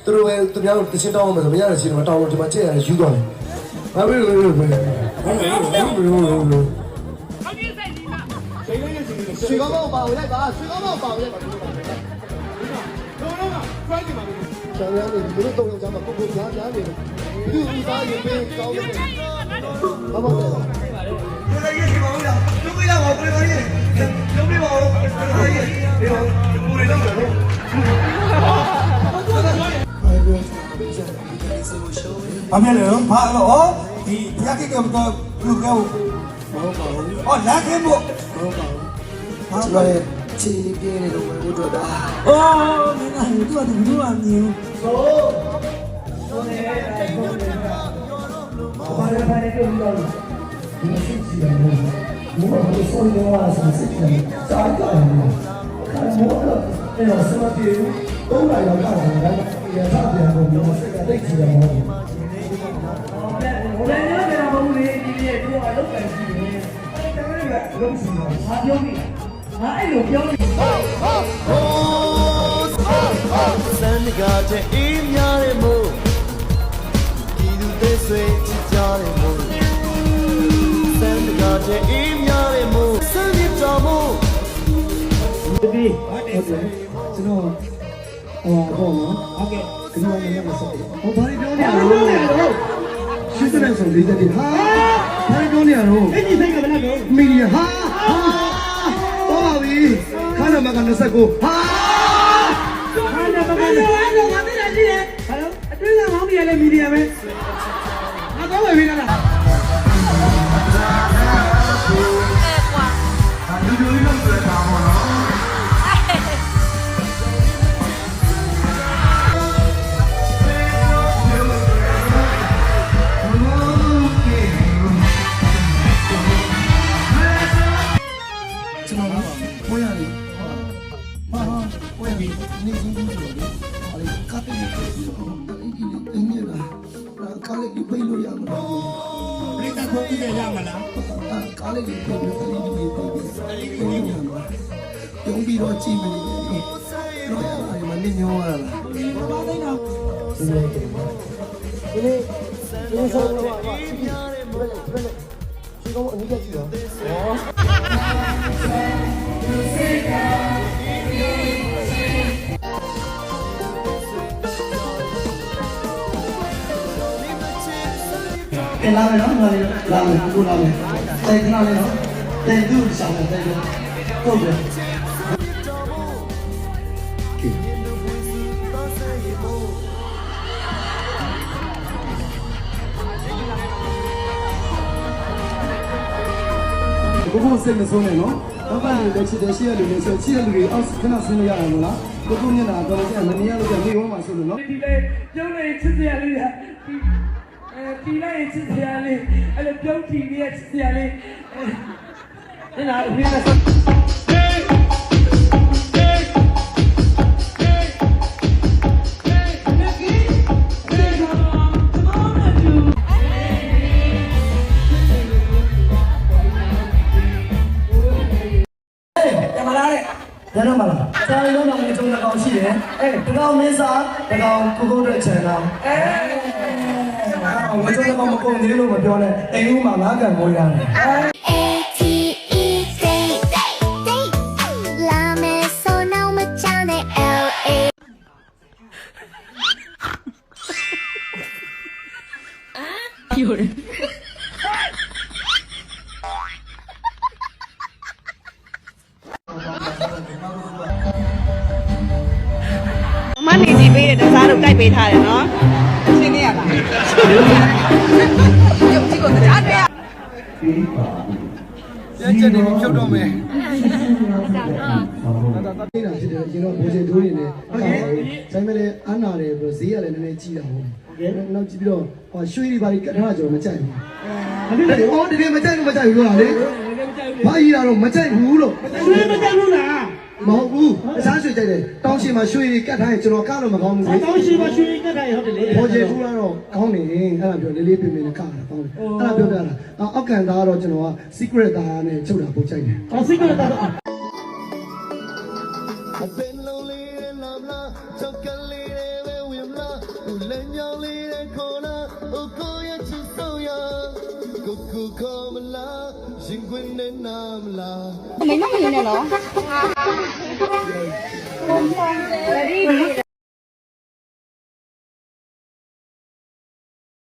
သူတို့ပဲသူများတို့တချင်းတောင်းအောင်ဆိုမရတဲ့ချင်းတော့တောင်းလို့ဒီမှာချက်ရတယ်ယူသွားတယ်ဘာဖြစ်လို့လဲရွှေကောင်းမောင်ပါဝင်လိုက်ပါရွှေကောင်းမောင်ပါဝင်လိုက်ပါတို့တော့ကဖိုက်နေပါဘူးဆရာများတွေဘယ်လိုတော့ကြောင်းမှာပုဂ္ဂိုလ်များများနေတယ်ဒီဥစားရင်ပဲကောင်းတယ်ဘာမှမလုပ်ဘူးဒီလိုရေးစီပါဦးလားလုပ်ပြရပါဦးကိုယ်တော်ကြီးလုပ်ပြပါဦးကိုယ်တော်ကြီးဒီတော့ကိုယ်တော်တော့ဘာဖြစ်လဲဘာလို့ဒီဖျက်ကိကကတော့လူကောမဟုတ်ပါဘူး။အော်လက်ခဲမို့မဟုတ်ပါဘူး။ဟာကျွန်တော်ချီနေပြင်းနေတော့ဘယ်တော့တာ။အော်မင်းကသူကသူ့အမြင်။ဆိုနေဘာလဲဘာလဲပြောလို့ဒီစိတ်ကြီးတယ်မို့လို့ဆိုနေရတာစိတ်ကြီးစားကြတယ်မို့ခါမို့တော့အဲ့တော့စမပြေဘူး။တော့လာရောက်တာလည်းရထားပြန်လို့မျိုးစိတ်ကတိတ်ကြီးတယ်မို့။လည်းညနေတော့ဘူးလေဒီနေ့သူကအလုပ်ကန်ကြည့်နေတယ်တကယ်ကလုံးစီတော့ငါပြောပြီငါအဲ့လိုပြောပြီစံကတဲ့အေးများတယ်မို့ဒီလူတွေဆွေးချကြတယ်မို့စံကတဲ့အေးများတယ်မို့စံရတော်မို့ဒီဟုတ်တယ်ကျွန်တော်ပေါ့နော်ဟုတ်ကဲ့ဒီလိုလည်းမဆက်ဘူးဟောဘာပြောနေရလဲရှင်းတဲ့ဆိုလေးတဲ့ဟာဘာပြောနေရတော့အဲ့ဒီစိတ်ကဘယ်နဲ့မီဒီယာဟာတော့ပါပြီခါနမက29ဟာခါနမကအဲ့လိုငါသိတာရှိတယ်ဟာလို့အတွင်းကမောင်းနေရလဲမီဒီယာပဲငါတော့ဝယ်ပြီးလားလူလူလေးတော့ပြောတာပေါ့နော်ကားလေးပြိလို့ရမလား။ရိတ်ခွန်ကြီးရမလား။ကားလေးပြိလို့ကားလေးပြိလို့ရမလား။တုံးပြီးတော့ကြည့်မနေဘူး။တော့ရတယ်မနေညောရလား။ဘာသိတော့ဒီနေ့ဆိုတော့ဘာရှိကောင်းအနည်းကြည့်တော့လာမယ်နော်လာမယ်ကိုလာမယ်တိုင်ခဏလေးနော်တိုင်သူ့ဆောင်တယ်တိုင်ဟုတ်တယ်ကိုစိတ်မဆုံးနဲ့နော်ဘာမှလည်းချစ်တယ်ရှိရလို့လည်းဆိုချစ်ရလူတွေအောက်ခဏဆင်းလို့ရတယ်မလားကိုမျက်နှာတော့လည်းမနေရလို့နေဝမ်းမှာဆိုလို့နော်ဒီလေကျုံးနေချစ်စရာလေးတီလိုက်ချစ်စရာလေးအဲ့လိုပြုံးတီလေးချစ်စရာလေးအဲ့ဒါအပြင်ကရတော့မလားစာရုံးတော်ကိုကျုံးတကောင်ရှိတယ်တကောင်မင်းစားတကောင်ကိုတဲ့ channel ဝကျုံးတကောင်မကုန်သေးလို့မပြောနဲ့အိမ်ဦးမှာငါးကန်မိုးရတယ်有人နေကြည့်ပေးတဲ့စားတော့ကြိုက်ပေးထားတယ်နော်ရှင်းနေရလားရုပ်ကြည့်ကိုကြားတွေ့ရကျက်နေပြီဖြုတ်တော့မယ်ဒါတိတာဖြစ်တယ်ကျွန်တော်ဘိုးချေတိုးနေတယ်ဟုတ်ကဲ့ဆိုင်မလေးအနာတယ်ပြီးဈေးကလည်းနည်းနည်းကြီးတာဟုတ်နောက်ကြည့်ပြီးတော့ရွှေတွေဘာတွေကထားကျွန်တော်မကြိုက်ဘူးတကယ်မကြိုက်ဘူးလားလေဘာကြီးတာတော့မကြိုက်ဘူးလို့ရွှေမကြိုက်ဘူးလားမဟုတ်ဘူးအစားရွှေကြိုက်တယ်တောင်းရှိမှာရွှေတွေကတ်ထားရင်ကျွန်တော်ကတော့မကောင်းဘူးလေတောင်းရှိမှာရွှေကတ်ထားရင်ဟုတ်တယ်လေဘောကျေထူးကတော့ကောင်းနေအဲ့ဒါပြောလေးလေးပြင်းပြင်းနဲ့ကတာကောင်းတယ်အဲ့ဒါပြောပြတာအောက်ကန်သားကတော့ကျွန်တော်က secret သားနဲ့ချုပ်တာပို့ကြိုက်တယ်အော် secret သားတော့အပင်လုံးလေးလမ်းလားချောက်ကလေးတွေဝင်လာ Oh go ya chu so ya Go come la Jin quên nên nam la မိမမနေနဲ့နော် Ready